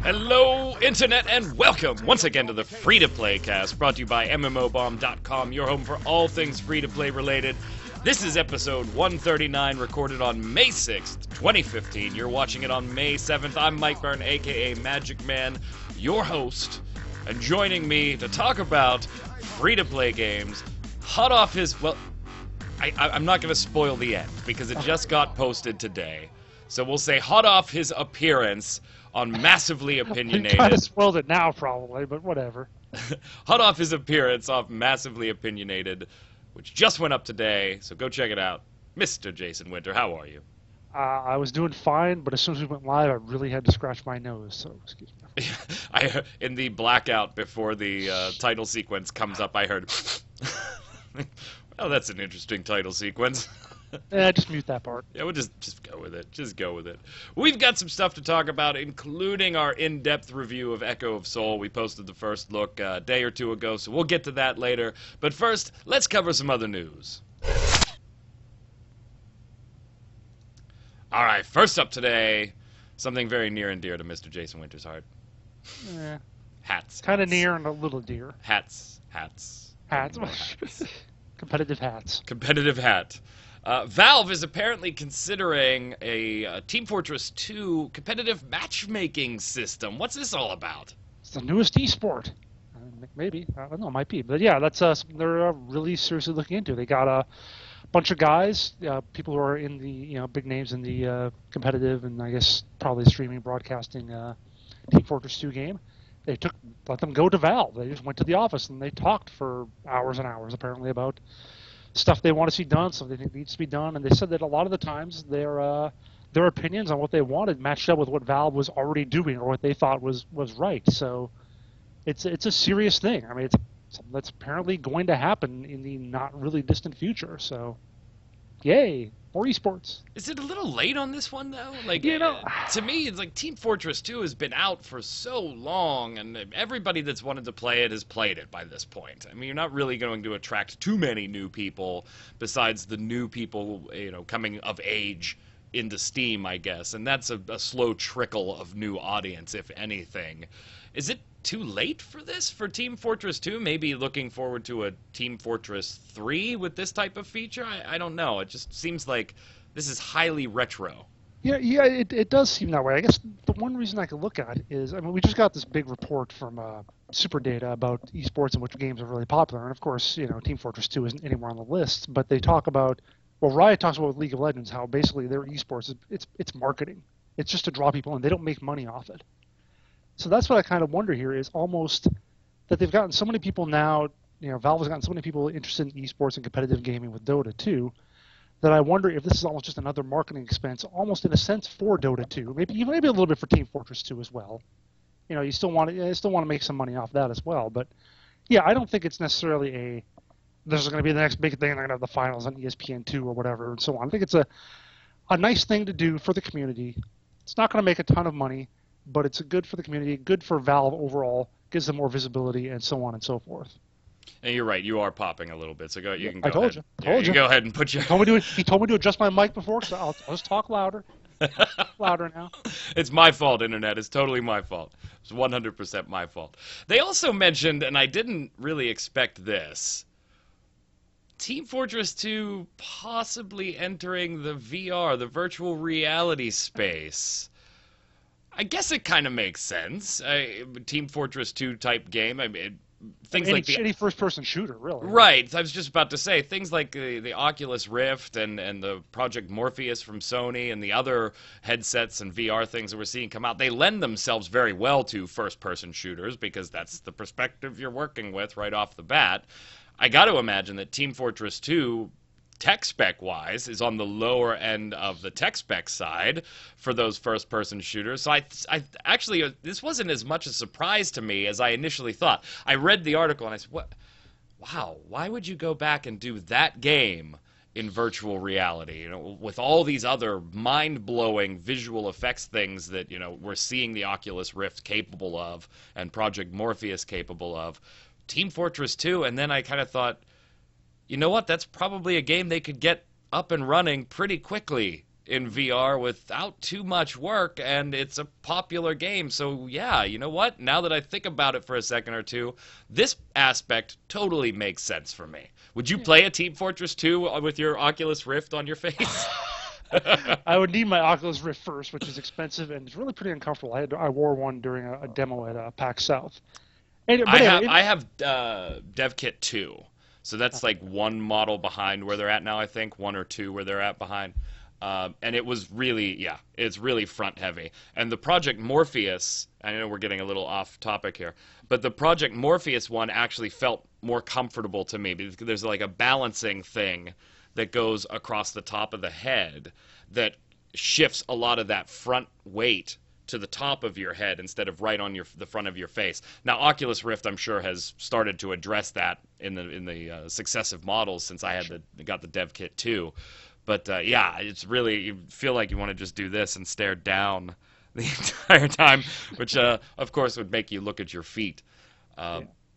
Hello, Internet, and welcome once again to the Free-to-Play cast, brought to you by MMOBomb.com, your home for all things free-to-play related. This is episode 139, recorded on May 6th, 2015. You're watching it on May 7th. I'm Mike Byrne, aka Magicman, your host, and joining me to talk about free-to-play games, hot off his, well, I'm not going to spoil the end, because it just got posted today. So we'll say hot off his appearance on Massively Opinionated. You kind of spoiled it now, probably, but whatever. Hot off his appearance off Massively Opinionated, which just went up today, so go check it out. Mr. Jason Winter, how are you? I was doing fine, but as soon as we went live, I really had to scratch my nose, so excuse me. In the blackout before the title sequence comes up, I heard, well, that's an interesting title sequence. Just mute that part. Yeah, we'll just go with it. Just go with it. We've got some stuff to talk about, including our in-depth review of Echo of Soul. We posted the first look a day or two ago, so we'll get to that later. But first, let's cover some other news. All right, first up today, something very near and dear to Mr. Jason Winter's heart. Hats. Kind of near and a little dear. Hats. Hats. Competitive hats. Competitive hat. Valve is apparently considering a Team Fortress 2 competitive matchmaking system. What's this all about? It's the newest esport. Maybe. I don't know. It might be. But yeah, that's something they're really seriously looking into. They got a bunch of guys, people who are in the big names in the competitive and I guess probably streaming, broadcasting Team Fortress 2 game. They let them go to Valve. They just went to the office and they talked for hours and hours apparently about stuff they want to see done, stuff they think needs to be done, and they said that a lot of the times their opinions on what they wanted matched up with what Valve was already doing or what they thought was right. So it's a serious thing. I mean, it's something that's apparently going to happen in the not really distant future. So, yay, more esports. Is it a little late on this one though? Like, to me, it's like Team Fortress 2 has been out for so long, and everybody that's wanted to play it has played it by this point. I mean, you're not really going to attract too many new people besides the new people, coming of age into Steam, I guess, and that's a slow trickle of new audience, if anything. Is it too late for this, for Team Fortress 2? Maybe looking forward to a Team Fortress 3 with this type of feature? I don't know. It just seems like this is highly retro. Yeah, it does seem that way. I guess the one reason I could look at it is, I mean, we just got this big report from Super Data about esports and which games are really popular, and of course, Team Fortress 2 isn't anywhere on the list, but they talk about, well, Riot talks about with League of Legends how basically their esports, it's marketing. It's just to draw people in. They don't make money off it. So that's what I kind of wonder here is almost that they've gotten so many people now, Valve has gotten so many people interested in esports and competitive gaming with Dota 2, that I wonder if this is almost just another marketing expense, almost in a sense for Dota 2, maybe a little bit for Team Fortress 2 as well. You still want to make some money off that as well. But yeah, I don't think it's necessarily this is going to be the next big thing. They're going to have the finals on ESPN2 or whatever and so on. I think it's a nice thing to do for the community. It's not going to make a ton of money, but it's good for the community, good for Valve overall, gives them more visibility, and so on and so forth. And you're right, you are popping a little bit, so you can go ahead. I told you. You go ahead and put your... He told me to adjust my mic before, so I'll just talk louder. Louder now. It's my fault, Internet. It's totally my fault. It's 100% my fault. They also mentioned, and I didn't really expect this, Team Fortress 2 possibly entering the VR, the virtual reality space. I guess it kind of makes sense. Team Fortress 2 type game. I mean, any first-person shooter, really. Right. I was just about to say things like the Oculus Rift and the Project Morpheus from Sony and the other headsets and VR things that we're seeing come out. They lend themselves very well to first-person shooters because that's the perspective you're working with right off the bat. I got to imagine that Team Fortress 2, tech spec wise, is on the lower end of the tech spec side for those first person shooters. So I actually, this wasn't as much a surprise to me as I initially thought. I read the article and I said, wow, why would you go back and do that game in virtual reality, with all these other mind-blowing visual effects things that, we're seeing the Oculus Rift capable of and Project Morpheus capable of. Team Fortress 2, and then I kind of thought, you know what, that's probably a game they could get up and running pretty quickly in VR without too much work, and it's a popular game. So yeah, you know what? Now that I think about it for a second or two, this aspect totally makes sense for me. Would you play a Team Fortress 2 with your Oculus Rift on your face? I would need my Oculus Rift first, which is expensive and it's really pretty uncomfortable. I wore one during a demo at PAX South. But anyway, I have Dev Kit 2. So that's like one model behind where they're at now, I think. One or two where they're at behind. And it was really, yeah, it's really front heavy. And the Project Morpheus, I know we're getting a little off topic here, but the Project Morpheus one actually felt more comfortable to me because there's like a balancing thing that goes across the top of the head that shifts a lot of that front weight to the top of your head instead of right on the front of your face. Now, Oculus Rift, I'm sure, has started to address that in the successive models since I had got the Dev Kit 2. But yeah, it's really, you feel like you want to just do this and stare down the entire time, which of course would make you look at your feet.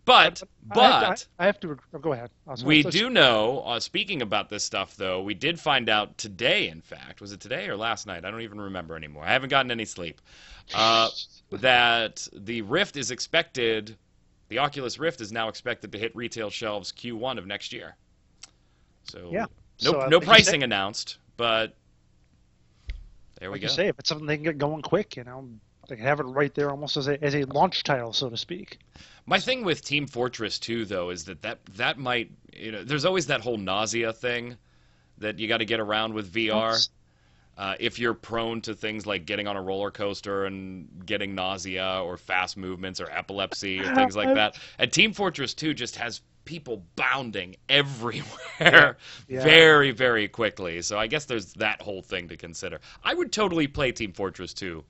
But I have to go ahead. We do know, speaking about this stuff, though, we did find out today, in fact, was it today or last night? I don't even remember anymore. I haven't gotten any sleep. That the Rift is expected, the Oculus Rift is now expected to hit retail shelves Q1 of next year. So, yeah. No pricing announced, but there we go. You say, if it's something they can get going quick, you know, they can have it right there almost as a launch title, so to speak. My thing with Team Fortress 2, though, is that might, you know, there's always that whole nausea thing that you got to get around with VR. If you're prone to things like getting on a roller coaster and getting nausea or fast movements or epilepsy or things like that. And Team Fortress 2 just has people bounding everywhere very, very quickly. So I guess there's that whole thing to consider. I would totally play Team Fortress 2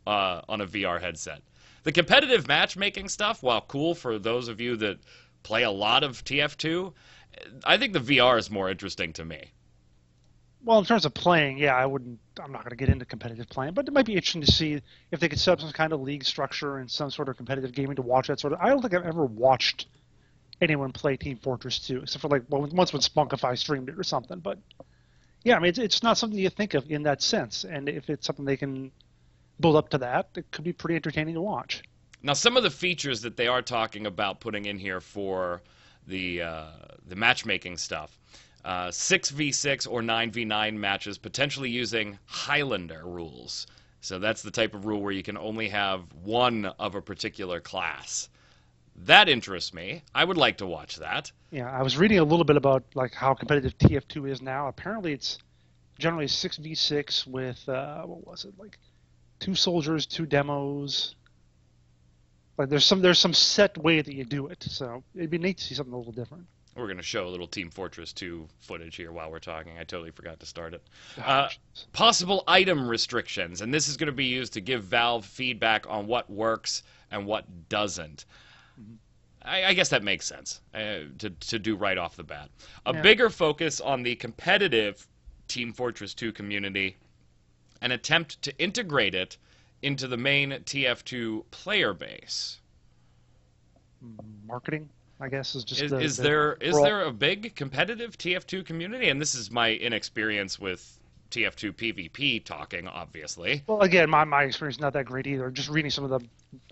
on a VR headset. The competitive matchmaking stuff, while cool for those of you that play a lot of TF2, I think the VR is more interesting to me. Well, in terms of playing, yeah, I'm not going to get into competitive playing, but it might be interesting to see if they could set up some kind of league structure and some sort of competitive gaming to watch that sort of. I don't think I've ever watched anyone play Team Fortress 2, except for like once when Spunkify streamed it or something. But yeah, I mean, it's not something you think of in that sense, and if it's something they can build up to that, it could be pretty entertaining to watch. Now, some of the features that they are talking about putting in here for the matchmaking stuff, 6v6 or 9v9 matches, potentially using Highlander rules. So that's the type of rule where you can only have one of a particular class. That interests me. I would like to watch that. Yeah, I was reading a little bit about like how competitive TF2 is now. Apparently, it's generally 6v6 with what was it, like 2 soldiers, 2 demos. Like there's some set way that you do it. So it'd be neat to see something a little different. We're going to show a little Team Fortress 2 footage here while we're talking. I totally forgot to start it. Possible item restrictions, and this is going to be used to give Valve feedback on what works and what doesn't. I guess that makes sense to do right off the bat. A bigger focus on the competitive Team Fortress 2 community, an attempt to integrate it into the main TF2 player base. Marketing, I guess, is just is there a big competitive TF2 community? And this is my inexperience with TF2 PvP talking, obviously. Well, again, my experience is not that great either. Just reading some of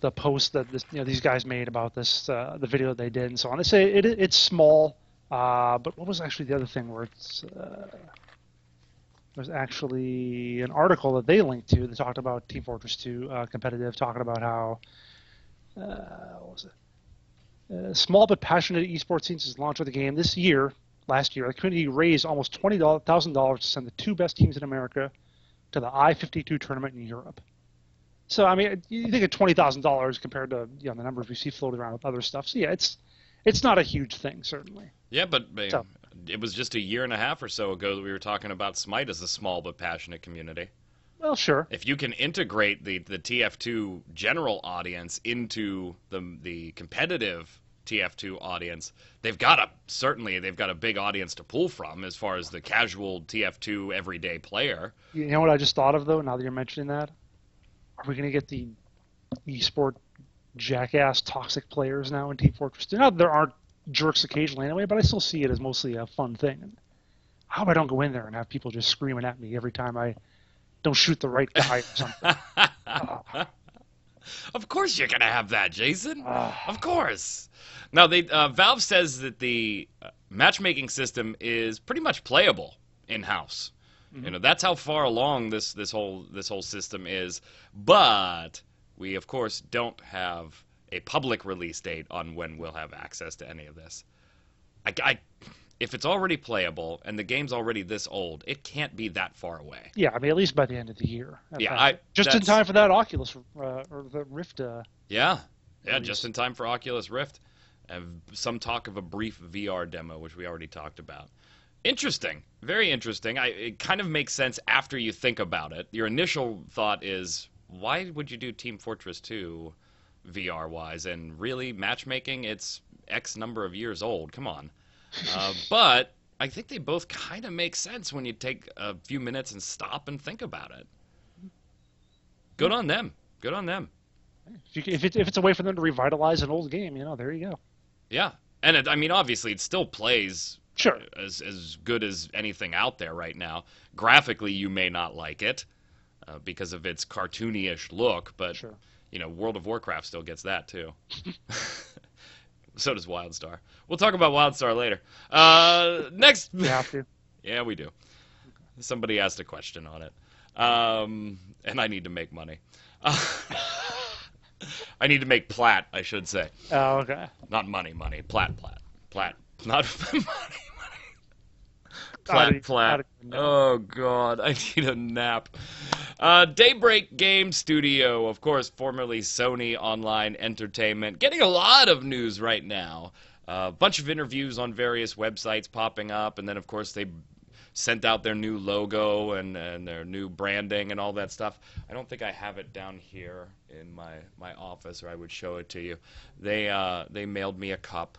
the posts that these guys made about this, the video they did and so on. They say it's small, but what was actually the other thing where it's there's actually an article that they linked to that talked about Team Fortress 2 competitive, talking about how what was it? Small but passionate esports scene since the launch of the game last year, the community raised almost $20,000 to send the 2 best teams in America to the I-52 tournament in Europe. So, I mean, you think of $20,000 compared to the numbers we see floating around with other stuff. So, yeah, it's not a huge thing, certainly. Yeah, but it was just a year and a half or so ago that we were talking about Smite as a small but passionate community. Well, sure. If you can integrate the TF2 general audience into the competitive TF2 audience, they've got a big audience to pull from as far as the casual TF2 everyday player. You know what I just thought of, though, now that you're mentioning that? Are we going to get the esport jackass toxic players now in Team Fortress 2? Now, there aren't jerks occasionally anyway, but I still see it as mostly a fun thing. I hope I don't go in there and have people just screaming at me every time I don't shoot the right guy or something. Uh, Of course you're gonna have that, Jason. uh, Of course. Now, Valve says that the matchmaking system is pretty much playable in house. mhm. That's how far along this whole system is. But we, of course, don't have a public release date on when we'll have access to any of this. If it's already playable and the game's already this old, it can't be that far away. Yeah, I mean, at least by the end of the year. Yeah, Just in time for that Oculus or the Rift. Yeah, release. just in time for Oculus Rift. And some talk of a brief VR demo, which we already talked about. Interesting, very interesting. It kind of makes sense after you think about it. Your initial thought is, why would you do Team Fortress 2 VR-wise? And really, matchmaking, it's X number of years old. Come on. But I think they both kind of make sense when you take a few minutes and stop and think about it. Good on them. Good on them. If it's a way for them to revitalize an old game, there you go. Yeah. And I mean, obviously, it still plays Sure. as good as anything out there right now. Graphically, you may not like it because of its cartoony-ish look, but Sure. World of Warcraft still gets that too. So does WildStar. We'll talk about WildStar later. Next. You have to. Yeah, we do. Somebody asked a question on it, and I need to make money. I need to make plat, I should say. Oh, okay. Not money. Plat. Not money. Plat. Oh, God. I need a nap. Daybreak Games Studio, of course, formerly Sony Online Entertainment. Getting a lot of news right now. A bunch of interviews on various websites popping up. And then, of course, they sent out their new logo and their new branding and all that stuff. I don't think I have it down here in my office, or I would show it to you. They mailed me a cup.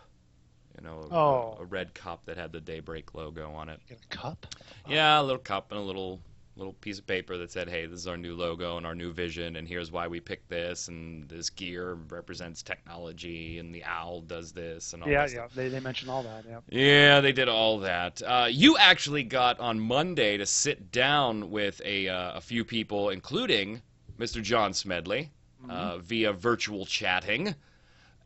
A red cup that had the Daybreak logo on it. You get a cup? Yeah, a little cup and a little piece of paper that said, hey, this is our new logo and our new vision, and here's why we picked this, and this gear represents technology, and the owl does this, and all that stuff. They mentioned all that, yeah. Yeah, they did all that. You actually got on Monday to sit down with a few people, including Mr. John Smedley, via virtual chatting.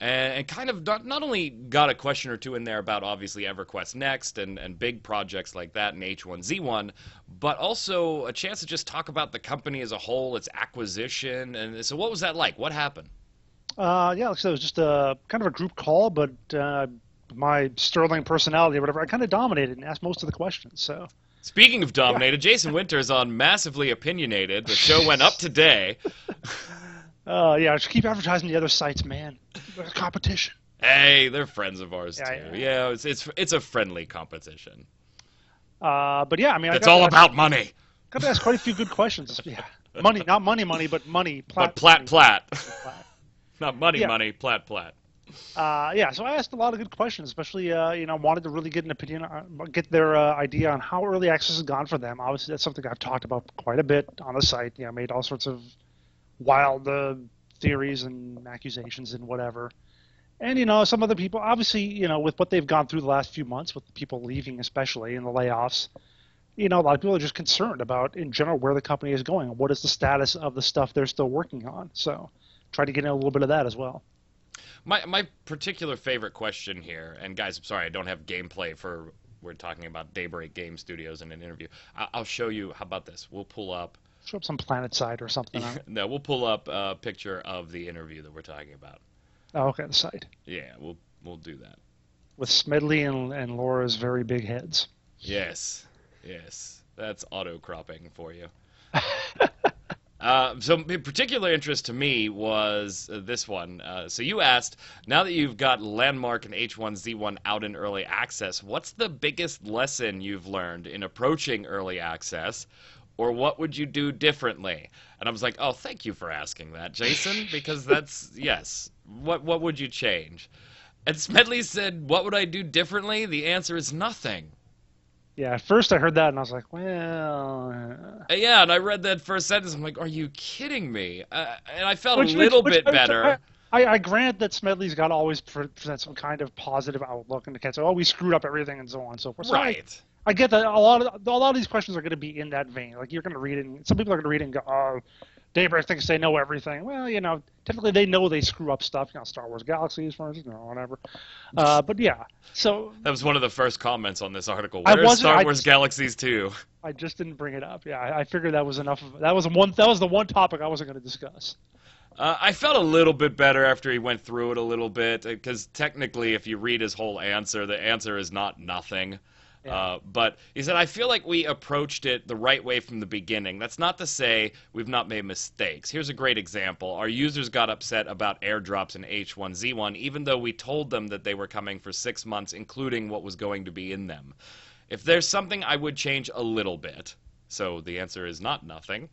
And kind of not only got a question or two in there about obviously EverQuest Next and big projects like that and H1Z1, but also a chance to just talk about the company as a whole, its acquisition. And so what was that like? What happened? Yeah, so it was just a kind of a group call, but my sterling personality or whatever, I kind of dominated and asked most of the questions. So. Speaking of dominated, Jason Winters on Massively Opinionated. The show went up today. Yeah, just keep advertising the other sites, man. Competition. Hey, they're friends of ours Yeah, too. Yeah, it's a friendly competition. But yeah, I mean, It's all about money. Got to ask quite a few good questions. Yeah, money, not money, but money. Plat. Not money, Yeah. money, plat. Yeah, so I asked a lot of good questions, especially wanted to really get an opinion, get their idea on how early access has gone for them. Obviously, that's something I've talked about quite a bit on the site. Made all sorts of wild theories and accusations and whatever. And some other people, obviously, with what they've gone through the last few months, with the people leaving, especially in the layoffs, a lot of people are just concerned about, in general, where the company is going. What is the status of the stuff they're still working on? So, try to get in a little bit of that as well. My particular favorite question here, and guys, I'm sorry I don't have gameplay for, we're talking about Daybreak Games Studios in an interview. I'll show you. How about this? We'll pull up. Show up some planet side or something. No, we'll pull up a picture of the interview that we're talking about. Oh, okay, the site. Yeah, we'll do that. With Smedley and Laura's very big heads. Yes, that's auto cropping for you. So, of particular interest to me was this one. So you asked, now that you've got Landmark and H1Z1 out in early access, what's the biggest lesson you've learned in approaching early access? Or what would you do differently? And I was like, oh, thank you for asking that, Jason, because that's, yes. What would you change? And Smedley said, what would I do differently? The answer is nothing. Yeah, at first I heard that and I was like, well... Yeah, and I read that first sentence. I'm like, are you kidding me? And I felt a little bit better. I grant that Smedley's got to always present some kind of positive outlook and can't say, oh, we screwed up everything and so on and so forth. So right. I get that a lot of these questions are going to be in that vein. Like you're going to read it, and some people are going to read it and go, "Oh, Daybreak thinks they know everything." Well, typically they know they screw up stuff. Star Wars Galaxies, for instance, whatever. But yeah, so That was one of the first comments on this article. I Where's wasn't. Star Wars Galaxies 2? I just didn't bring it up. Yeah, I figured that was enough. That was the one topic I wasn't going to discuss. I felt a little bit better after he went through it a little bit, because technically, if you read his whole answer, the answer is not nothing. Yeah. But he said, I feel like we approached it the right way from the beginning. That's not to say we've not made mistakes. Here's a great example. Our users got upset about airdrops in H1Z1, even though we told them that they were coming for 6 months, including what was going to be in them. If there's something I would change a little bit, so the answer is not nothing,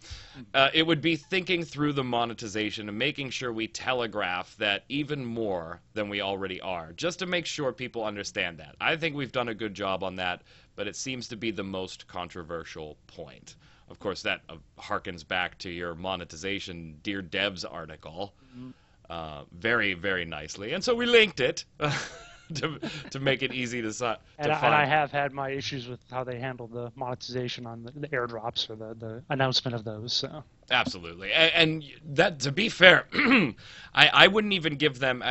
it would be thinking through the monetization and making sure we telegraph that even more than we already are, just to make sure people understand that. I think we've done a good job on that, but it seems to be the most controversial point. Of course, that harkens back to your monetization Dear Devs article very, very nicely. And so we linked it. to make it easy to find. And I have had my issues with how they handle the monetization on the airdrops or the announcement of those. So. Absolutely, and that, to be fair, I wouldn't even give them.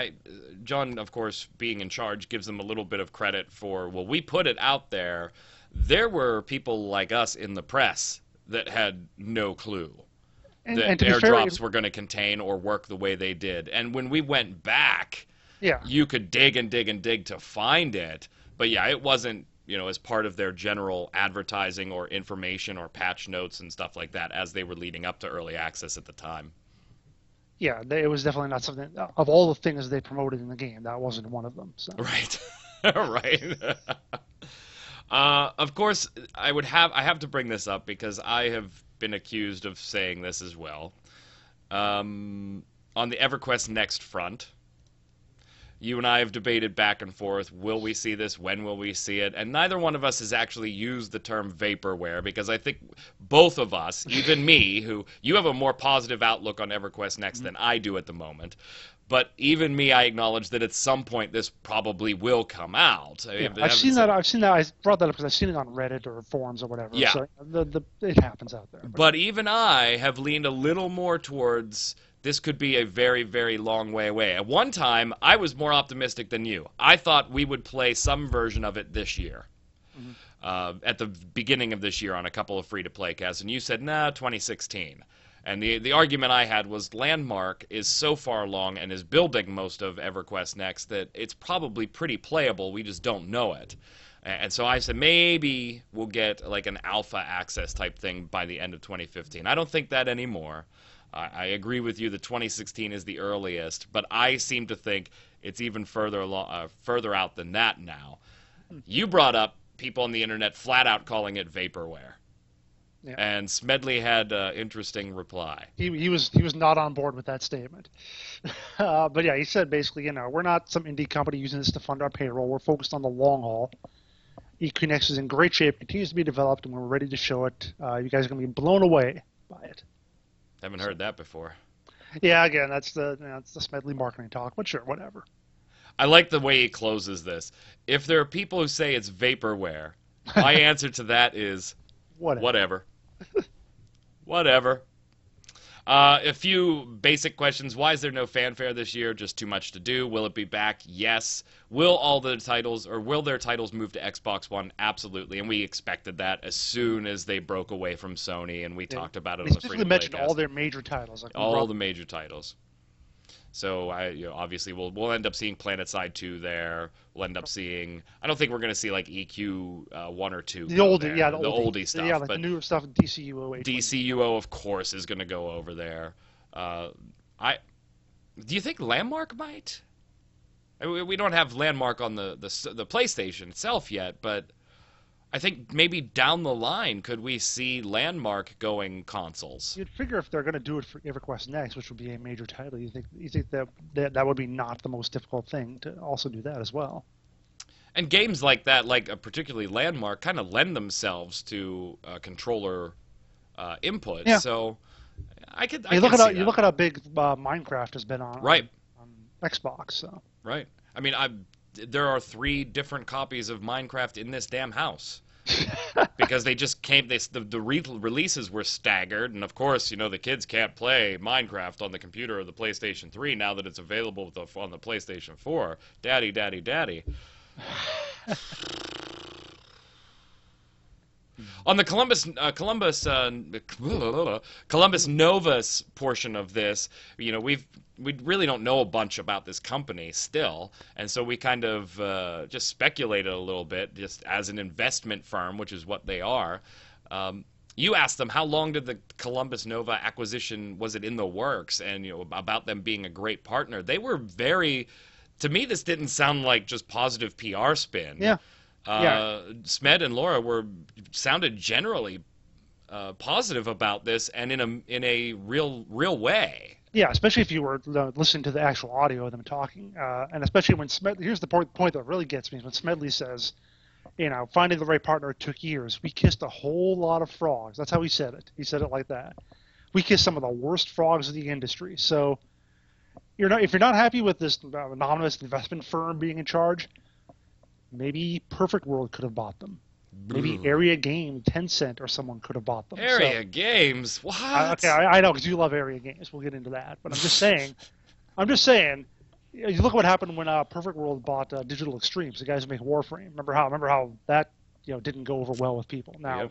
John, of course, being in charge, gives them a little bit of credit for. Well, we put it out there. There were people like us in the press that had no clue that airdrops were going to contain or work the way they did, and when we went back. Yeah. You could dig and dig and dig to find it, but yeah, it wasn't, as part of their general advertising or information or patch notes and stuff like that as they were leading up to early access at the time. Yeah, it was definitely not something, of all the things they promoted in the game, that wasn't one of them. So. Right. Right. Of course, I have to bring this up because I have been accused of saying this as well. On the EverQuest Next front, you and I have debated back and forth, will we see this, when will we see it? And neither one of us has actually used the term vaporware, because I think both of us, even me, who you have a more positive outlook on EverQuest Next than I do at the moment, but even me, I acknowledge that at some point this probably will come out. I've seen that. I brought that up because I've seen it on Reddit or forums or whatever. Yeah. So it happens out there. But even I have leaned a little more towards this could be a very, very long way away. At one time, I was more optimistic than you. I thought we would play some version of it this year, at the beginning of this year on a couple of free-to-play casts, and you said, nah, 2016. And the argument I had was Landmark is so far along and is building most of EverQuest Next that it's probably pretty playable, we just don't know it. And so I said maybe we'll get like an alpha access type thing by the end of 2015. I don't think that anymore. I agree with you that 2016 is the earliest, but I seem to think it's even further out than that now. You brought up people on the internet flat out calling it vaporware. Yeah. And Smedley had an interesting reply. He was not on board with that statement. But yeah, he said basically, we're not some indie company using this to fund our payroll. We're focused on the long haul. Equinix is in great shape, continues to be developed, and we're ready to show it. You guys are going to be blown away by it. Haven't heard that before. Yeah, again, that's the Smedley marketing talk, but sure, whatever. I like the way he closes this. If there are people who say it's vaporware, my answer to that is whatever. Whatever. A few basic questions. Why is there no fanfare this year? Just too much to do. Will it be back? Yes. Will their titles move to Xbox One? Absolutely. And we expected that as soon as they broke away from Sony, and we talked about it on the free-to-play cast. They mentioned cast. all their major titles. All the major titles. So obviously we'll end up seeing PlanetSide 2 there. We'll end up seeing. I don't think we're going to see like EQ 1 or 2. The oldie stuff. Yeah, like but the newer stuff. DCUO. DCUO, of course, is going to go over there. Do you think Landmark might? We don't have Landmark on the PlayStation itself yet, but I think maybe down the line could we see Landmark going consoles? You'd figure if they're going to do it for EverQuest Next, which would be a major title, you think that would be not the most difficult thing to also do that as well. And games like that, like particularly Landmark, kind of lend themselves to controller input. Yeah. So you look at how big Minecraft has been on Xbox. So. Right. I mean, there are 3 different copies of Minecraft in this damn house. because they just came. Releases were staggered, and of course, the kids can't play Minecraft on the computer or the PlayStation 3 now that it's available on the PlayStation 4. Daddy, daddy, daddy. On the Columbus Novus portion of this, we really don't know a bunch about this company still, and so we kind of just speculated a little bit, just as an investment firm, which is what they are. You asked them how long did the Columbus Nova acquisition, was it in the works, and about them being a great partner. They were very, to me, this didn't sound like just positive PR spin. Yeah. Smed and Laura sounded generally positive about this, and in a real way. Yeah, especially if you were listening to the actual audio of them talking, and especially when here's the point that really gets me is when Smedley says, finding the right partner took years. We kissed a whole lot of frogs. That's how he said it. He said it like that. We kissed some of the worst frogs in the industry. So if you're not happy with this anonymous investment firm being in charge, maybe Perfect World could have bought them. Maybe Aeria Games, Tencent, or someone could have bought them. Aeria Games? What? Okay, I know, because you love Aeria Games. We'll get into that. But I'm just saying, you look at what happened when Perfect World bought Digital Extremes, the guys who make Warframe. Remember how that didn't go over well with people. Now,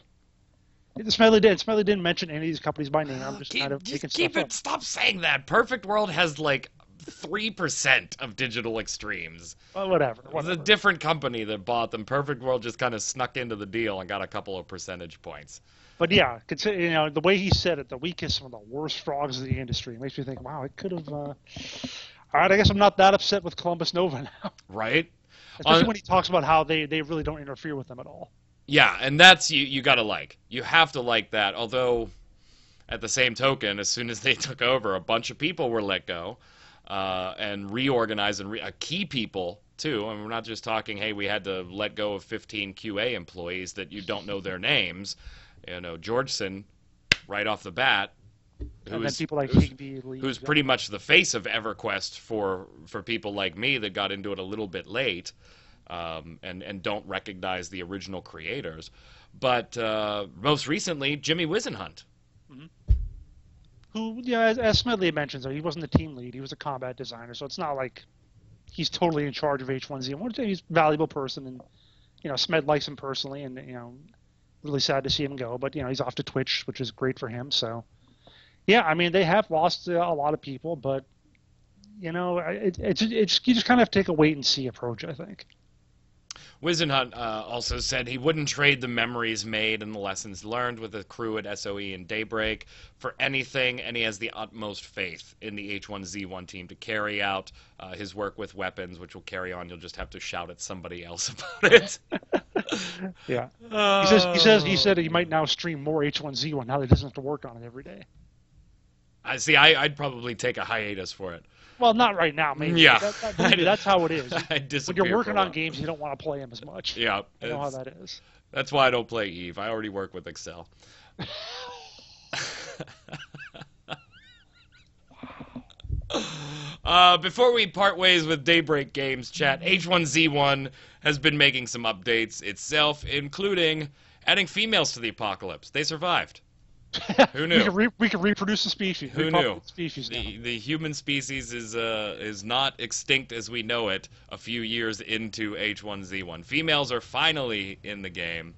Smedley didn't mention any of these companies by name. I'm just kind of making stuff up. Stop saying that. Perfect World has like 3% of Digital Extremes. Well, whatever. It was a different company that bought them. Perfect World just kind of snuck into the deal and got a couple of percentage points. But yeah, the way he said it, that we kissed some of the worst frogs in the industry, makes me think, wow, it could have. All right, I guess I'm not that upset with Columbus Nova now. Right. Especially when he talks about how they really don't interfere with them at all. Yeah, and that's you got to like. You have to like that. Although, at the same token, as soon as they took over, a bunch of people were let go. And reorganize and key people too. I mean, we're not just talking, hey, we had to let go of 15 QA employees that you don't know their names. Georgeson, right off the bat, who's pretty much the face of EverQuest for people like me that got into it a little bit late, and don't recognize the original creators. But most recently, Jimmy Wisenhunt. Mm-hmm. Who, as Smedley mentions, he wasn't the team lead. He was a combat designer, so it's not like he's totally in charge of H1Z1. He's a valuable person, and Smed likes him personally, and really sad to see him go. But he's off to Twitch, which is great for him. So, yeah, I mean they have lost a lot of people, but you just kind of have to take a wait and see approach, I think. Wisenhunt also said he wouldn't trade the memories made and the lessons learned with the crew at SOE and Daybreak for anything, and he has the utmost faith in the H1Z1 team to carry out his work with weapons, which will carry on. You'll just have to shout at somebody else about it. Yeah. He said he might now stream more H1Z1 now that he doesn't have to work on it every day. I see. I'd probably take a hiatus for it. Well, not right now, maybe. Yeah. Maybe that's how it is. When you're working on games, you don't want to play them as much. Yeah. I know how that is. That's why I don't play Eve. I already work with Excel. Before we part ways with Daybreak Games chat, H1Z1 has been making some updates itself, including adding females to the apocalypse. They survived. Who knew? We can reproduce the species. Who knew? The human species is not extinct as we know it a few years into H1Z1. Females are finally in the game.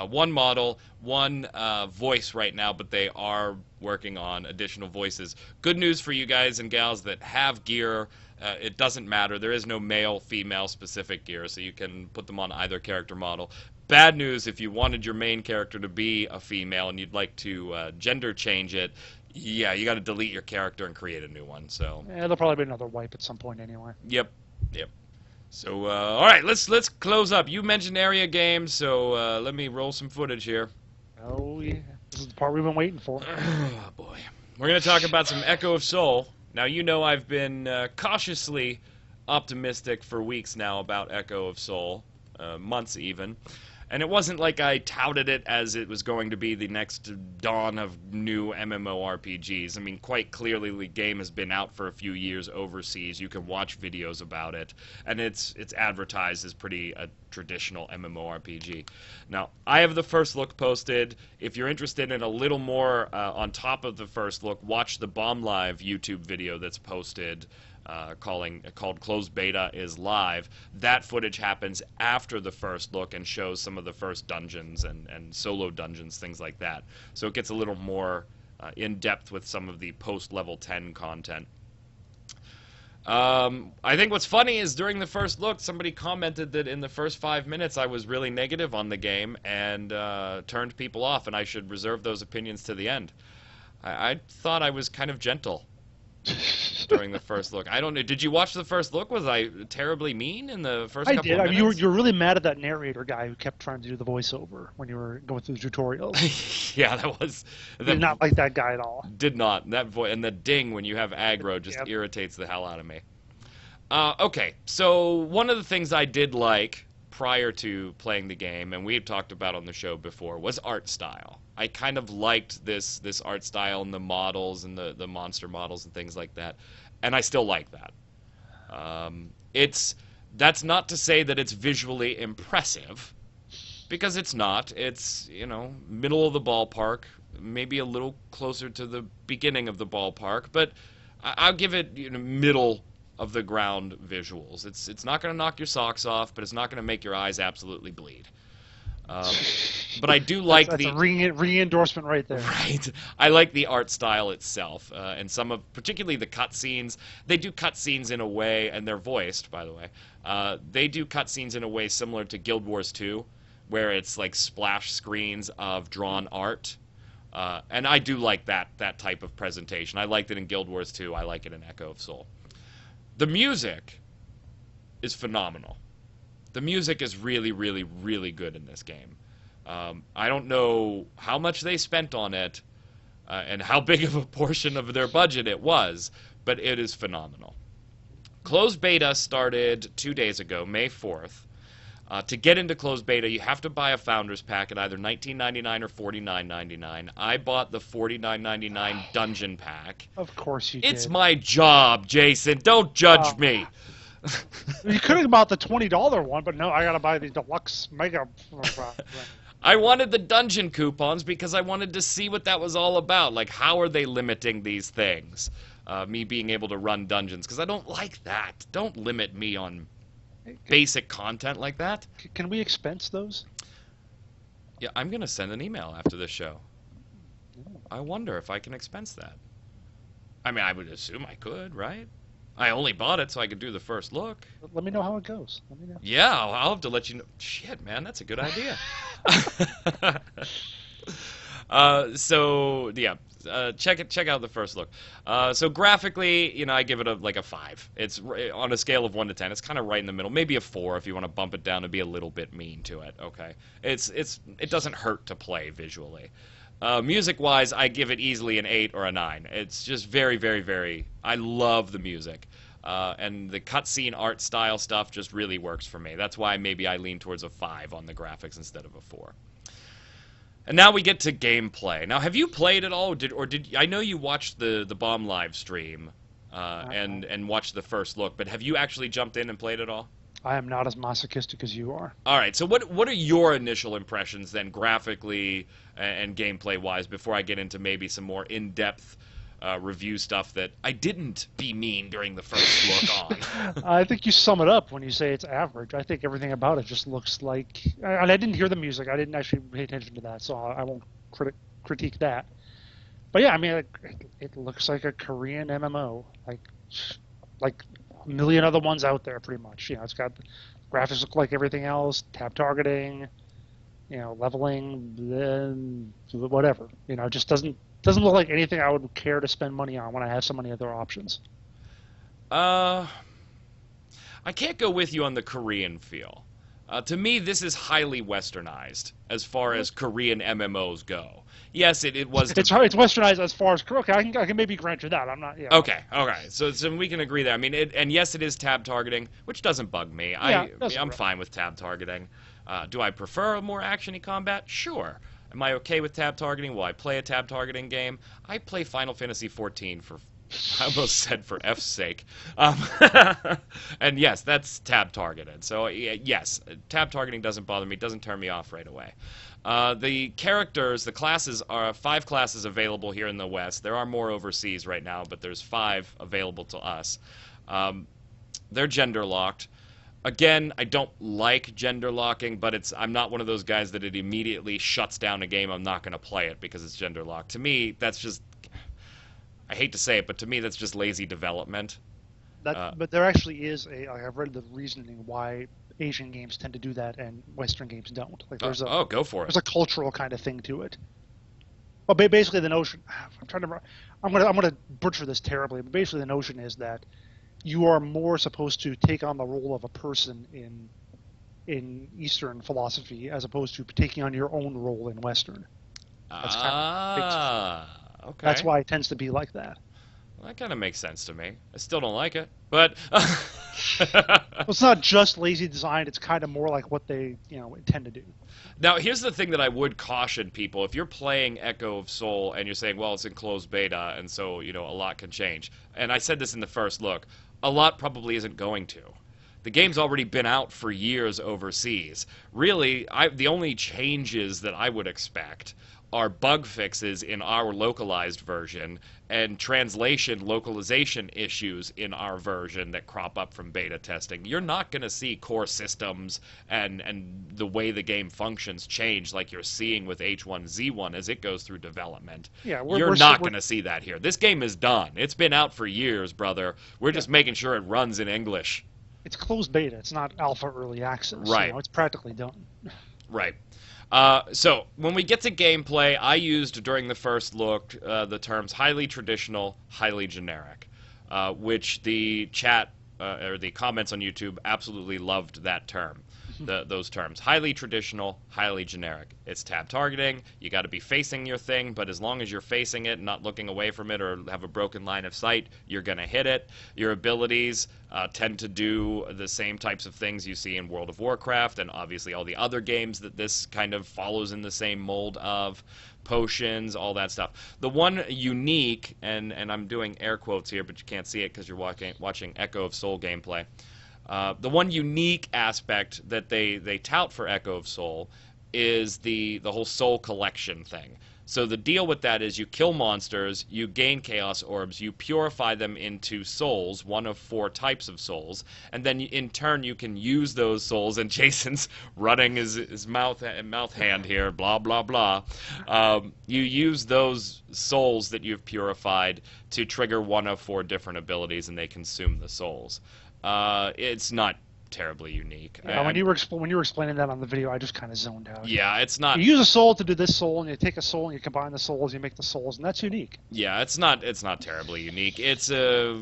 One model, one voice right now, but they are working on additional voices. Good news for you guys and gals that have gear. It doesn't matter. There is no male, female specific gear, so you can put them on either character model. Bad news if you wanted your main character to be a female and you'd like to gender change it, yeah, you got to delete your character and create a new one. So yeah, there'll probably be another wipe at some point anyway. Yep. So all right, let's close up. You mentioned Aeria Games, so let me roll some footage here. Oh yeah, this is the part we've been waiting for. Oh boy, we're gonna talk about some Echo of Soul. Now I've been cautiously optimistic for weeks now about Echo of Soul, months even. And it wasn't like I touted it as it was going to be the next dawn of new MMORPGs. I mean, quite clearly the game has been out for a few years overseas. You can watch videos about it, and it's advertised as pretty a traditional MMORPG. Now, I have the first look posted. If you're interested in a little more on top of the first look, watch the Bomb Live YouTube video that's posted called Closed Beta is Live. That footage happens after the first look and shows some of the first dungeons and solo dungeons, things like that. So it gets a little more in-depth with some of the post-level 10 content. I think what's funny is during the first look, somebody commented that in the first 5 minutes I was really negative on the game and turned people off, and I should reserve those opinions to the end. I thought I was kind of gentle during the first look. I don't know. Did you watch the first look? Was I terribly mean in the first couple of minutes? I did. You were really mad at that narrator guy who kept trying to do the voiceover when you were going through the tutorials. Yeah, that was... Did not like that guy at all. Did not. That voice and the ding when you have aggro just irritates the hell out of me. Okay, so one of the things I did like prior to playing the game, and we've talked about on the show before, was art style. I kind of liked this art style and the models and the monster models and things like that, and I still like that. That's not to say that it's visually impressive, because it's not. It's, you know, middle of the ballpark, maybe a little closer to the beginning of the ballpark, but I'll give it, you know, middle of the ground visuals. It's not going to knock your socks off, but it's not going to make your eyes absolutely bleed. But I do like that's a re-endorsement right there. Right. I like the art style itself, and some of, particularly the cutscenes. They do cutscenes in a way, and they're voiced, by the way. They do cutscenes in a way similar to Guild Wars 2, where it's like splash screens of drawn art. And I do like that type of presentation. I liked it in Guild Wars 2. I like it in Echo of Soul. The music is phenomenal. The music is really, really, really good in this game. I don't know how much they spent on it and how big of a portion of their budget it was, but it is phenomenal. Closed beta started 2 days ago, May 4th. To get into closed beta, you have to buy a Founders Pack at either $19.99 or $49.99. I bought the $49.99 Dungeon Pack. Of course you did. It's my job, Jason. Don't judge me. You could have bought the $20 one, but no, I gotta buy the deluxe mega. I wanted the dungeon coupons because I wanted to see what that was all about. Like, how are they limiting these things? Me being able to run dungeons, because I don't like that. Don't limit me on basic content like that. Can we expense those? Yeah, I'm going to send an email after this show. I wonder if I can expense that. I mean, I would assume I could, right? I only bought it so I could do the first look. Let me know how it goes. Let me know. Yeah, I'll have to let you know. Shit, man, that's a good idea. Check out the first look. So graphically, you know, I give it a 5. It's on a scale of 1 to 10. It's kind of right in the middle. Maybe a 4 if you want to bump it down and be a little bit mean to it. Okay, it doesn't hurt to play visually. Music-wise, I give it easily an 8 or a 9. It's just very, very, very... I love the music. And the cutscene art style stuff just really works for me. That's why maybe I lean towards a 5 on the graphics instead of a 4. And now we get to gameplay. Now, have you played at all? Did I know you watched the Bomb live stream and watched the first look, but have you actually jumped in and played at all? I am not as masochistic as you are. All right, so what are your initial impressions then, graphically and gameplay-wise, before I get into maybe some more in-depth review stuff that I didn't be mean during the first look on? I think you sum it up when you say it's average. I think everything about it just looks like... And I didn't hear the music. I didn't actually pay attention to that, so I won't critique that. But yeah, I mean, it looks like a Korean MMO, like a million other ones out there, pretty much. You know, it's got graphics look like everything else, tab targeting, you know, leveling, then whatever. You know, it just doesn't look like anything I would care to spend money on when I have so many other options. I can't go with you on the Korean feel. To me, this is highly westernized as far as Korean MMOs go. Yes, it was. It's westernized as far as okay. I can maybe grant you that. I'm not. Yeah. Okay. So we can agree there. I mean, and yes, it is tab targeting, which doesn't bug me. I'm fine with tab targeting. Do I prefer a more actiony combat? Sure. Am I okay with tab targeting? Will I play a tab targeting game? I play Final Fantasy XIV for, I almost said for F's sake. And yes, that's tab targeted. So yes, tab targeting doesn't bother me, doesn't turn me off right away. The characters, the classes are 5 classes available here in the West. There are more overseas right now, but there's 5 available to us. They're gender locked. Again, I don't like gender locking, but I'm not one of those guys that it immediately shuts down a game. I'm not going to play it because it's gender locked. To me, that's just, I hate to say it, but to me that's just lazy development. But there actually is I've read the reasoning why Asian games tend to do that and Western games don't. Like go for it. There's a cultural kind of thing to it. Well, basically the notion, I'm gonna butcher this terribly, but basically the notion is that you are more supposed to take on the role of a person in Eastern philosophy as opposed to taking on your own role in Western. That's Okay. That's why it tends to be like that. Well, that kind of makes sense to me. I still don't like it, but Well, it's not just lazy design. It's kind of more like what they intend to do. Now, here's the thing that I would caution people. If you're playing Echo of Soul and you're saying, well, it's in closed beta, and so, a lot can change. And I said this in the first look. A lot probably isn't going to. The game's already been out for years overseas. Really, the only changes that I would expect are bug fixes in our localized version and translation localization issues in our version that crop up from beta testing. You're not going to see core systems and the way the game functions change like you're seeing with H1Z1 as it goes through development. Yeah, you're not going to see that here. This game is done. It's been out for years, brother. We're just making sure it runs in English. It's closed beta. It's not alpha early access. Right. It's practically done. Right. So when we get to gameplay, I used during the first look the terms highly traditional, highly generic, which the chat or the comments on YouTube absolutely loved that term. Those terms. Highly traditional, highly generic. It's tab targeting. You got to be facing your thing, but as long as you're facing it and not looking away from it or have a broken line of sight, you're going to hit it. Your abilities tend to do the same types of things you see in World of Warcraft and obviously all the other games that this kind of follows in the same mold of. Potions, all that stuff. The one unique, and I'm doing air quotes here, but you can't see it because you're watching Echo of Soul gameplay. The one unique aspect that they tout for Echo of Soul is the whole soul collection thing. So the deal with that is you kill monsters, you gain chaos orbs, you purify them into souls, one of 4 types of souls, and then in turn you can use those souls, and Jason's running his mouth hand here, blah, blah, blah. You use those souls that you've purified to trigger one of 4 different abilities, and they consume the souls. It's not terribly unique. Yeah, when you were explaining that on the video, I just kind of zoned out. Yeah, it's not. You use a soul to do this soul, and you take a soul and you combine the souls, you make the souls, and that's unique. Yeah, it's not terribly unique. It's a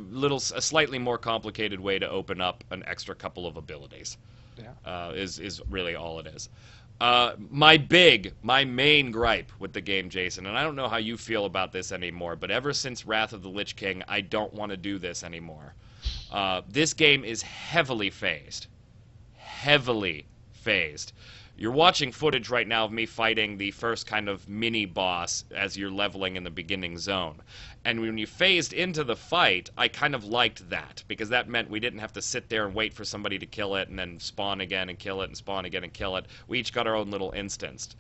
slightly more complicated way to open up an extra couple of abilities. Yeah. Is really all it is. My main gripe with the game, Jason, and I don't know how you feel about this anymore, but ever since Wrath of the Lich King, I don't want to do this anymore. This game is heavily phased. Heavily phased. You're watching footage right now of me fighting the first kind of mini-boss as you're leveling in the beginning zone. And when you phased into the fight, I kind of liked that, because that meant we didn't have to sit there and wait for somebody to kill it and then spawn again and kill it and spawn again and kill it. We each got our own little instance.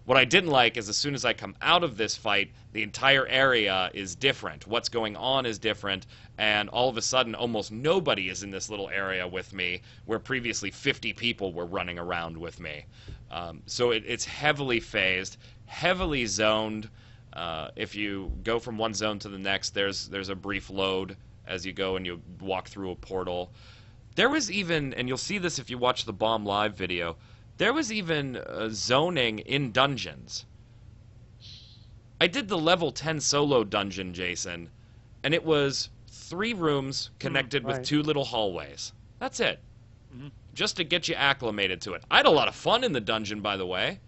What I didn't like is as soon as I come out of this fight, the entire area is different. What's going on is different, and all of a sudden almost nobody is in this little area with me, where previously 50 people were running around with me. So it's heavily phased, heavily zoned. If you go from one zone to the next, there's a brief load as you go and you walk through a portal. There was even, and you'll see this if you watch the Bomb Live video, there was even zoning in dungeons. I did the level 10 solo dungeon, Jason, and it was 3 rooms connected with 2 little hallways. That's it. Mm-hmm. Just to get you acclimated to it. I had a lot of fun in the dungeon, by the way.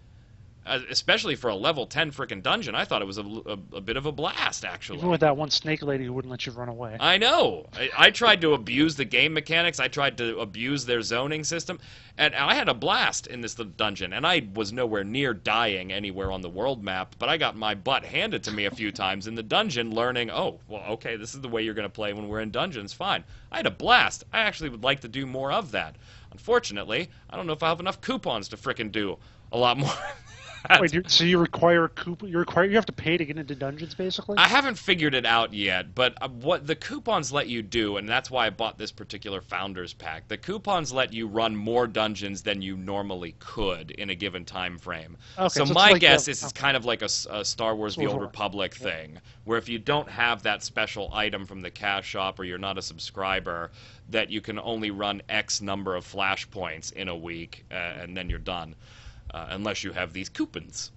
especially for a level 10 frickin' dungeon. I thought it was a bit of a blast, actually. Even with that one snake lady who wouldn't let you run away. I know. I tried to abuse the game mechanics. I tried to abuse their zoning system. And I had a blast in this dungeon. And I was nowhere near dying anywhere on the world map. But I got my butt handed to me a few times in the dungeon, learning, oh, well, okay, this is the way you're going to play when we're in dungeons. Fine. I had a blast. I actually would like to do more of that. Unfortunately, I don't know if I have enough coupons to frickin' do a lot more. Wait, so you require you have to pay to get into dungeons, basically? I haven't figured it out yet, but what the coupons let you do, and that's why I bought this particular Founders Pack, the coupons let you run more dungeons than you normally could in a given time frame. Okay, so so my like guess is it's kind of like a Star Wars The Old War. Republic thing, where if you don't have that special item from the cash shop or you're not a subscriber, that you can only run X number of flashpoints in a week, and then you're done. Unless you have these coupons.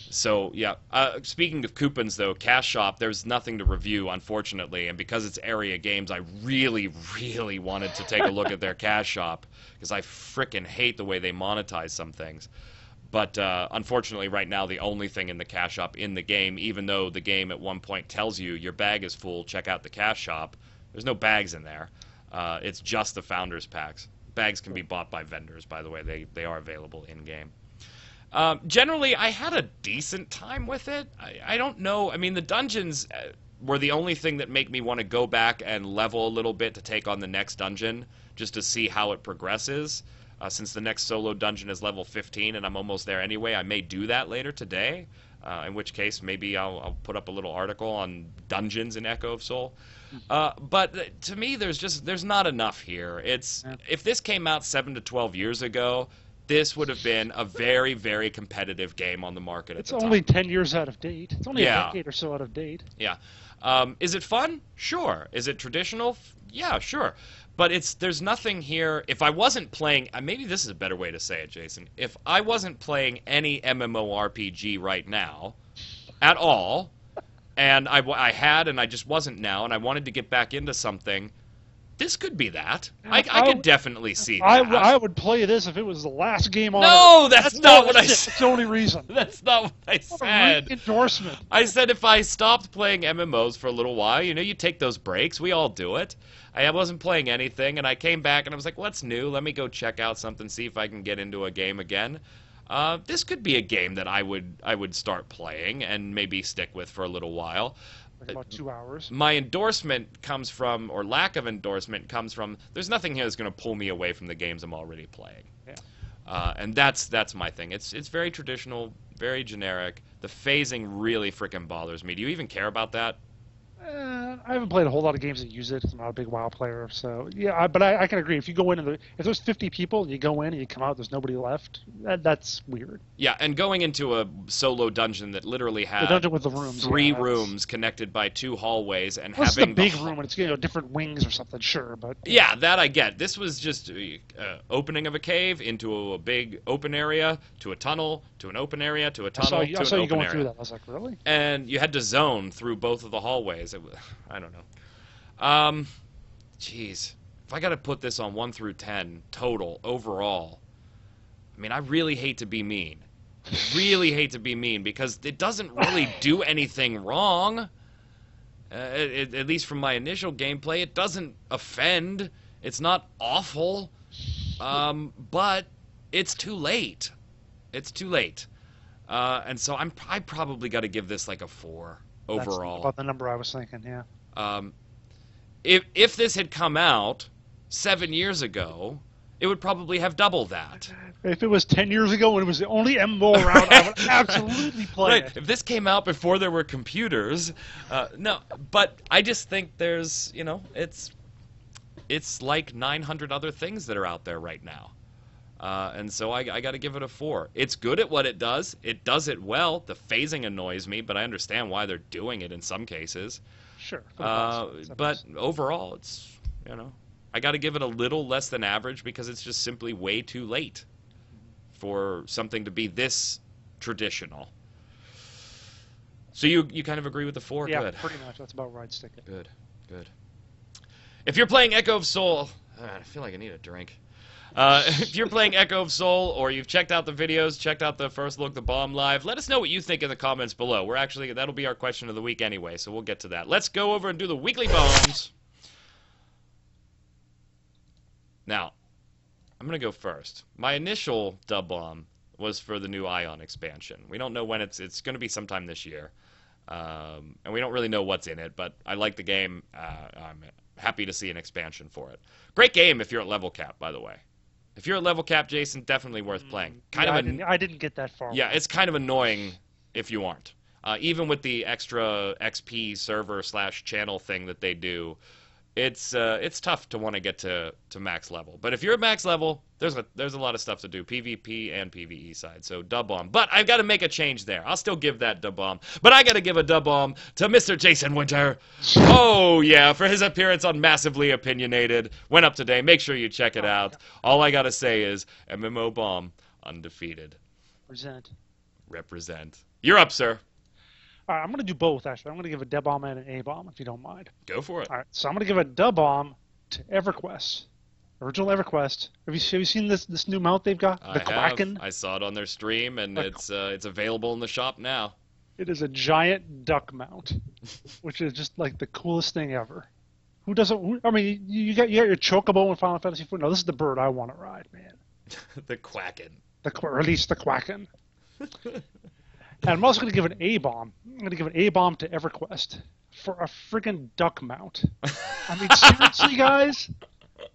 So, yeah. Speaking of coupons, though, Cash Shop, there's nothing to review, unfortunately. And because it's Aeria Games, I really, really wanted to take a look at their Cash Shop. Because I frickin' hate the way they monetize some things. But, unfortunately, right now, the only thing in the Cash Shop in the game, even though the game at one point tells you your bag is full, check out the Cash Shop, there's no bags in there. It's just the Founders Packs. Bags can be bought by vendors, by the way. They are available in-game. Generally, I had a decent time with it. I don't know. I mean, the dungeons were the only thing that make me want to go back and level a little bit to take on the next dungeon, just to see how it progresses. Since the next solo dungeon is level 15, and I'm almost there anyway, I may do that later today. In which case, maybe I'll put up a little article on dungeons in Echo of Soul. But to me, there's not enough here. If this came out 7 to 12 years ago, this would have been a very, very competitive game on the market at the time. It's only 10 years out of date. It's only a decade or so out of date. Yeah. Is it fun? Sure. Is it traditional? Yeah, sure. But there's nothing here. If I wasn't playing, maybe this is a better way to say it, Jason. If I wasn't playing any MMORPG right now, at all, and I had and I just wasn't now, and I wanted to get back into something, this could be that. I could definitely see that. I would play this if it was the last game on No, that's not what I said. That's the only reason. That's not what I said. Endorsement. I said if I stopped playing MMOs for a little while, you take those breaks. We all do it. I wasn't playing anything, and I came back, and I was like, what's new? Let me go check out something, see if I can get into a game again. This could be a game that I would start playing and maybe stick with for a little while. Like about 2 hours. My endorsement comes from, or lack of endorsement comes from, there's nothing here that's going to pull me away from the games I'm already playing. Yeah. And that's my thing. It's very traditional, very generic. The phasing really frickin' bothers me. Do you even care about that? I haven't played a whole lot of games that use it. I'm not a big WoW player, so yeah. But I can agree. If you go in and if there's 50 people and you go in and you come out, there's nobody left. That's weird. Yeah, and going into a solo dungeon that literally had the dungeon with the rooms, three rooms connected by 2 hallways, and having having a big room and it's different wings or something. Sure, but yeah, that I get. This was just opening of a cave into a big open area to a tunnel to an open area to a tunnel to an open area. I saw you going through that. I was like, really? And you had to zone through both of the hallways. I don't know. Jeez. If I got to put this on 1 through 10 total overall, I mean, I really hate to be mean. Really hate to be mean because it doesn't really do anything wrong. At least from my initial gameplay, it doesn't offend. It's not awful. But it's too late. It's too late. And so I probably got to give this like a 4 overall. That's about the number I was thinking, yeah. If this had come out 7 years ago, it would probably have double that. If it was 10 years ago and it was the only MMO around, I would absolutely play it. If this came out before there were computers, no. But I just think there's, it's like 900 other things that are out there right now. And so I got to give it a 4. It's good at what it does. It does it well. The phasing annoys me, but I understand why they're doing it in some cases. Sure. But overall, it's, I got to give it a little less than average because it's just simply way too late for something to be this traditional. So you kind of agree with the 4? Yeah, good. Pretty much. That's about where I'd stick it. Good. If you're playing Echo of Soul, I feel like I need a drink. If you're playing Echo of Soul or you've checked out the videos, checked out the First Look the Bomb live, let us know what you think in the comments below. That'll be our question of the week anyway, so we'll get to that. Let's go over and do the weekly bombs. Now, I'm going to go first. My initial dub bomb was for the new Ion expansion. We don't know when it's going to be sometime this year. And we don't really know what's in it, but I like the game. I'm happy to see an expansion for it. Great game if you're at level cap, by the way. If you're at level cap, Jason, definitely worth playing. I didn't get that far. Yeah, it's kind of annoying if you aren't. Even with the extra XP server / channel thing that they do, it's tough to want to get to max level. But if you're at max level, there's a lot of stuff to do, PvP and PvE side. So dub bomb. But I've got to make a change there. I'll still give that dub bomb. But I got to give a dub bomb to Mr. Jason Winter. Oh yeah, for his appearance on Massively Opinionated. Went up today. Make sure you check it out. All I got to say is MMO bomb undefeated. Represent. You're up, sir. All right, I'm going to do both, actually. I'm going to give a dub bomb and an A bomb, if you don't mind. Go for it. All right, so I'm going to give a dub bomb to EverQuest. Original EverQuest. Have you seen this new mount they've got? The Kraken? I saw it on their stream, and it's available in the shop now. It is a giant duck mount, which is just like the coolest thing ever. Who doesn't? I mean, you got your Chocobo in Final Fantasy IV. No, this is the bird I want to ride, man. The Quacken. Or at least the Quacken. And I'm also going to give an A bomb. I'm going to give an A bomb to EverQuest for a friggin' duck mount. I mean, seriously, guys,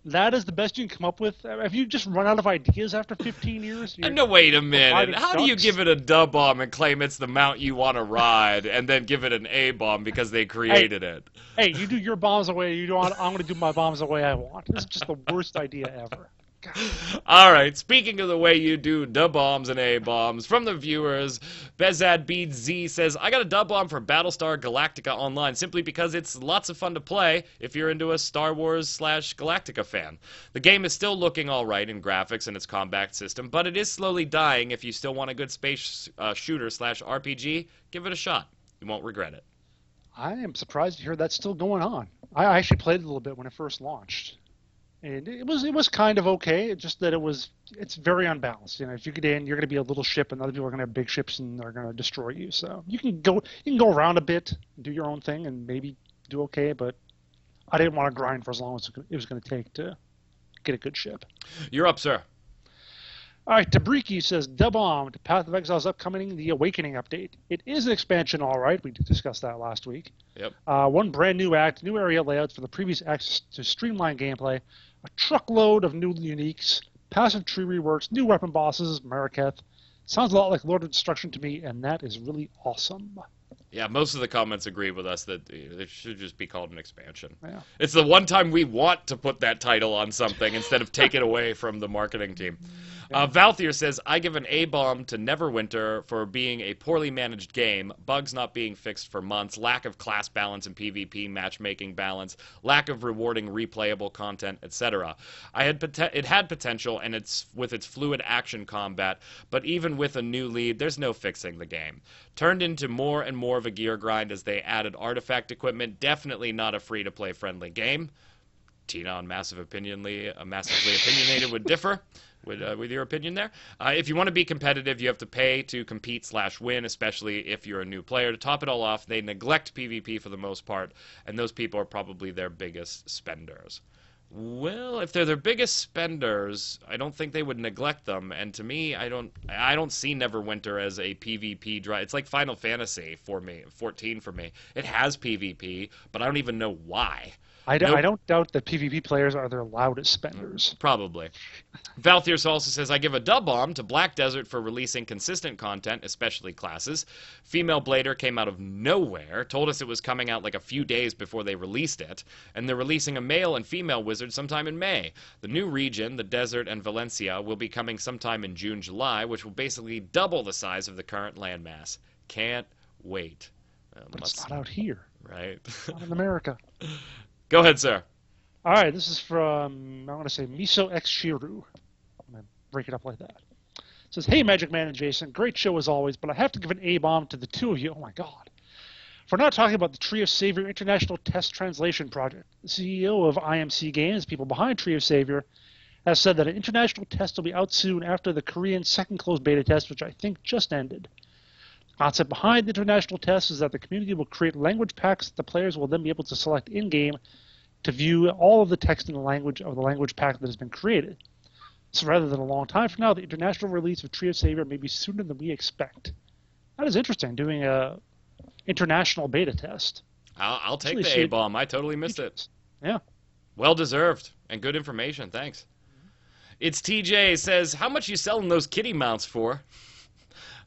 that is the best you can come up with. Have you just run out of ideas after 15 years? No, wait a minute. How do you give it a dub bomb and claim it's the mount you want to ride, and then give it an A bomb because they created it? Hey, you do your bombs the way you want. I'm going to do my bombs the way I want. This is just the worst idea ever. All right, speaking of the way you do dub bombs and A bombs, from the viewers, Bezad Bead Z says, I got a dub bomb for Battlestar Galactica Online simply because it's lots of fun to play if you're into a Star Wars / Galactica fan. The game is still looking alright in graphics and its combat system, but it is slowly dying. If you still want a good space shooter / RPG, give it a shot. You won't regret it. I am surprised to hear that's still going on. I actually played it a little bit when it first launched. And it was kind of okay. It's just that it's very unbalanced. You know, if you get in, you're going to be a little ship, and other people are going to have big ships, and they're going to destroy you. So you can go around a bit, do your own thing, and maybe do okay. But I didn't want to grind for as long as it was going to take to get a good ship. You're up, sir. All right, Tabriki says, dub bomb to Path of Exile's upcoming The Awakening update. It is an expansion, all right. We discussed that last week. Yep. One brand new act, new area layouts for the previous acts to streamline gameplay, a truckload of new uniques, passive tree reworks, new weapon bosses, Mariketh. Sounds a lot like Lord of Destruction to me, and that is really awesome. Yeah, most of the comments agree with us that it should just be called an expansion. Yeah. It's the one time we want to put that title on something instead of take it away from the marketing team. Valthier says, I give an A-bomb to Neverwinter for being a poorly managed game, bugs not being fixed for months, lack of class balance and PvP matchmaking balance, lack of rewarding replayable content, etc. It had potential and with its fluid action combat, but even with a new lead, there's no fixing the game. Turned into more and more of a gear grind as they added artifact equipment, definitely not a free-to-play friendly game. Tina on Massively Opinionated would differ with your opinion there. If you want to be competitive, you have to pay to compete / win, especially if you're a new player. To top it all off, they neglect PvP for the most part, and those people are probably their biggest spenders. Well, if they're their biggest spenders, I don't think they would neglect them. And to me, I don't see Neverwinter as a PvP drive. It's like Final Fantasy for me, 14 for me. It has PvP, but I don't even know why. I don't doubt that PvP players are their loudest spenders. Probably. Valthier also says, I give a dub bomb to Black Desert for releasing consistent content, especially classes. Female Blader came out of nowhere, told us it was coming out like a few days before they released it, and they're releasing a male and female wizard sometime in May. The new region, the Desert and Valencia, will be coming sometime in June, July, which will basically double the size of the current landmass. Can't wait. But it's not out here. Right. Not in America. Go ahead, sir. All right, this is from, I want to say, Miso X Shiru. I'm going to break it up like that. It says, hey, Magic Man and Jason, great show as always, but I have to give an A-bomb to the two of you. Oh, my God. For not talking about the Tree of Savior International Test Translation Project. The CEO of IMC Games, people behind Tree of Savior, has said that an international test will be out soon after the Korean second closed beta test, which I think just ended. The concept behind the international test is that the community will create language packs that the players will then be able to select in-game to view all of the text in the language pack that has been created. So rather than a long time from now, the international release of Tree of Savior may be sooner than we expect. That is interesting, doing a international beta test. I'll take the A-bomb. I totally missed it. Yeah. Well deserved and good information. Thanks. It's TJ says, how much you selling those kitty mounts for?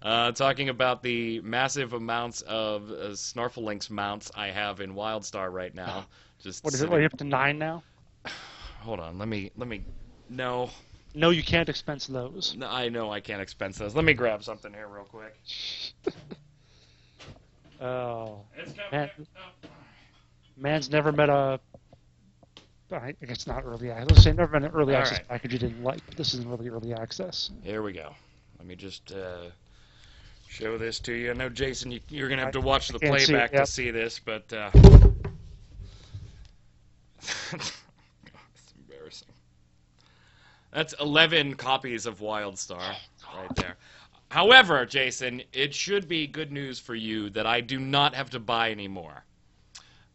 Talking about the massive amounts of Snarflinx mounts I have in WildStar right now. What is it? Are you up to 9 now? Hold on. Let me. No. No, you can't expense those. No, I know I can't expense those. Let me grab something here real quick. Oh. Man's never met a... I guess not early access. Let's say never been an early access package you didn't like. But this isn't really early access. Here we go. Let me just show this to you. I know, Jason, you're going to have to watch the playback to see this, but... It's embarrassing. That's 11 copies of WildStar right there. However, Jason, it should be good news for you that I do not have to buy any more.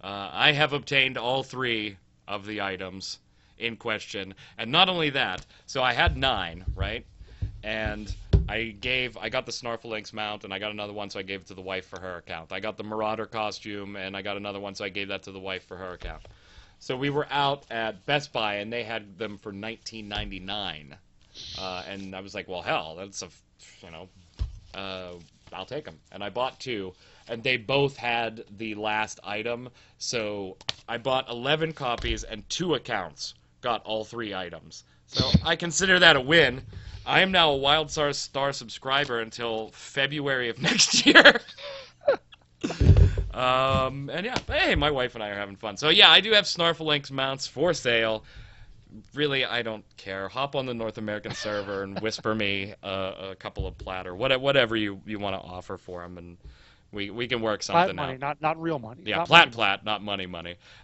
I have obtained all 3 of the items in question, and not only that, so I had 9, right? And I got the Snarflinx mount, and I got another one, so I gave it to the wife for her account. I got the Marauder costume, and I got another one, so I gave that to the wife for her account. So we were out at Best Buy, and they had them for $19.99, and I was like, well, hell, that's I'll take them. And I bought 2, and they both had the last item, so I bought 11 copies, and 2 accounts got all 3 items. So I consider that a win. I am now a WildStar subscriber until February of next year. And yeah, hey, my wife and I are having fun. So yeah, I do have Snarflinx mounts for sale. Really, I don't care. Hop on the North American server and whisper me a couple of plat or whatever you want to offer for them, and we can work something money, out. Not real money. Yeah, plat, not money.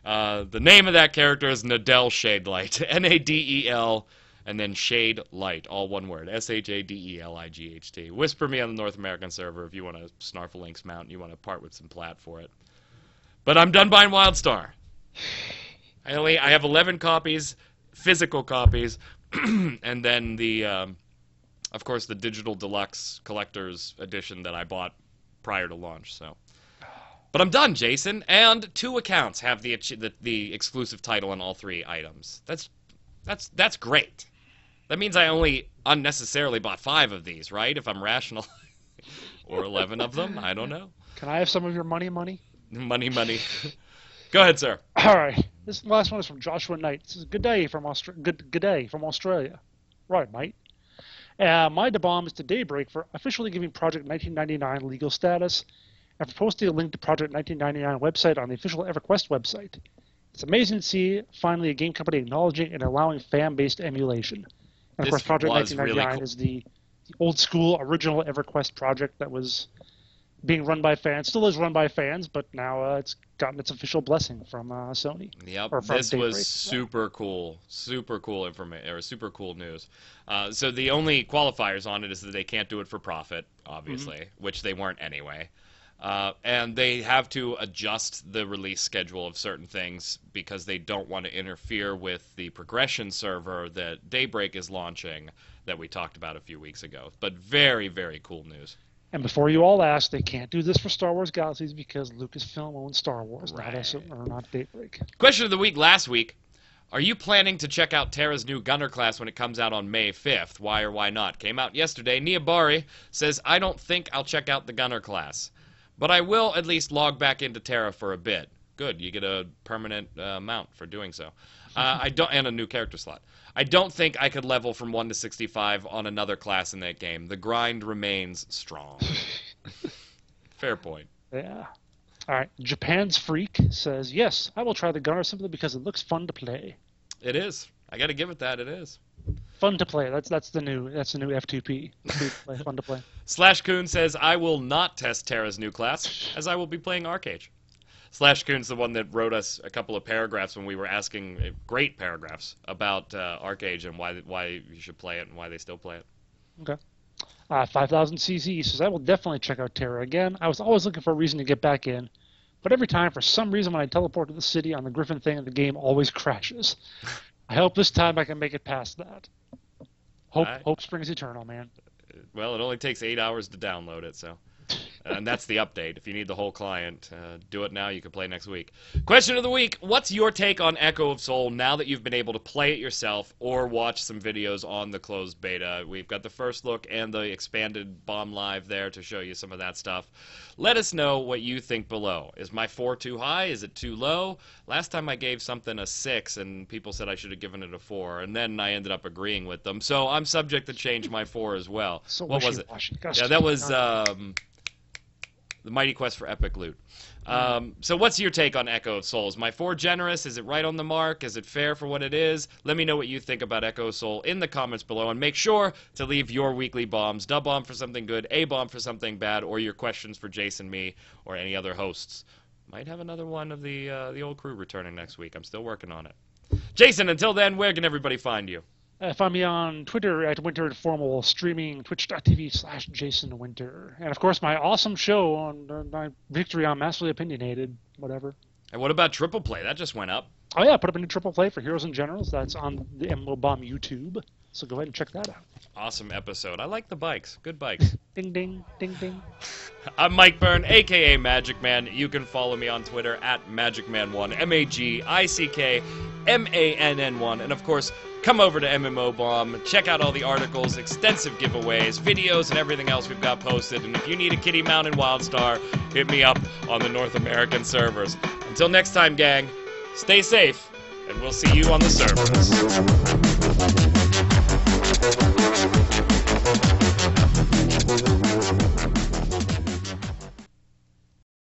The name of that character is Nadel Shadelight. Nadel, and then Shade Light, all one word. SHADELIGHT. Whisper me on the North American server if you want a Snarflinx mount and you want to part with some plat for it. But I'm done buying WildStar. I have 11 copies, physical copies, and then of course, the digital deluxe collector's edition that I bought prior to launch. So, but I'm done, Jason. And 2 accounts have the exclusive title on all 3 items. That's great. That means I only unnecessarily bought 5 of these, right? If I'm rational, or 11 of them. I don't know. Can I have some of your money? Money. Go ahead, sir. All right. This last one is from Joshua Knight. This is good day from Australia. Right, mate. My bomb is to Daybreak for officially giving Project 1999 legal status and for posting a link to Project 1999 website on the official EverQuest website. It's amazing to see finally a game company acknowledging and allowing fan-based emulation. And of course, Project 1999 really cool. is the old school original EverQuest project that was being run by fans, still is run by fans, but now it's gotten its official blessing from Sony. Yep, from this Daybreak. Was super cool information, or super cool news. So the only qualifiers on it is that they can't do it for profit, obviously, which they weren't anyway. And they have to adjust the release schedule of certain things because they don't want to interfere with the progression server that Daybreak is launching that we talked about a few weeks ago. But very, very cool news. And before you all ask, they can't do this for Star Wars Galaxies because Lucasfilm owns Star Wars, not Daybreak. Question of the week last week. Are you planning to check out Terra's new Gunner class when it comes out on May 5th? Why or why not? Came out yesterday. Niabari says, I don't think I'll check out the Gunner class, but I will at least log back into Terra for a bit. Good, you get a permanent mount for doing so. And a new character slot. I don't think I could level from 1 to 65 on another class in that game. The grind remains strong. Fair point. Yeah. All right. Japan's Freak says, yes, I will try the Gunner simply because it looks fun to play. It is. I got to give it that. It is. Fun to play. That's the new F2P. Fun to play. Slash Coon says, I will not test Terra's new class, as I will be playing Arcade. Slash Coon's the one that wrote us a couple of paragraphs when we were asking, great paragraphs, about Arcade and why you should play it and why they still play it. Okay. 5000cc says, I will definitely check out Terra again. I was always looking for a reason to get back in, but every time, for some reason, when I teleport to the city on the Griffin thing, the game always crashes. I hope this time I can make it past that. Hope springs eternal, man. Well, it only takes 8 hours to download it, so... and that's the update. If you need the whole client, do it now. You can play next week. Question of the week. What's your take on Echo of Soul now that you've been able to play it yourself or watch some videos on the closed beta? We've got the first look and the expanded Bomb Live there to show you some of that stuff. Let us know what you think below. Is my 4 too high? Is it too low? Last time I gave something a 6, and people said I should have given it a 4, and then I ended up agreeing with them. So I'm subject to change my 4 as well. So what was it? Yeah, that was... The Mighty Quest for Epic Loot. So what's your take on Echo of Soul? Is my 4 generous? Is it right on the mark? Is it fair for what it is? Let me know what you think about Echo of Soul in the comments below, and make sure to leave your weekly bombs. Dub bomb for something good, A bomb for something bad, or your questions for Jason, me, or any other hosts. Might have another one of the old crew returning next week. I'm still working on it. Jason, until then, where can everybody find you? Find me on Twitter at Winter Informal, streaming twitch.tv/JasonWinter. And, of course, my awesome show on my victory on Massively Opinionated, whatever. And what about Triple Play? That just went up. Oh, yeah, put up a new Triple Play for Heroes and Generals. That's on the MMO Bomb YouTube. So go ahead and check that out. Awesome episode. I like the bikes. Good bikes. Ding, ding, ding, ding. I'm Mike Byrne, a.k.a. Magic Man. You can follow me on Twitter at MagicMan1, MAGICKMANN1. And, of course, come over to MMO Bomb, check out all the articles, extensive giveaways, videos, and everything else we've got posted. And if you need a Kitty Mountain Wildstar, hit me up on the North American servers. Until next time, gang, stay safe, and we'll see you on the servers.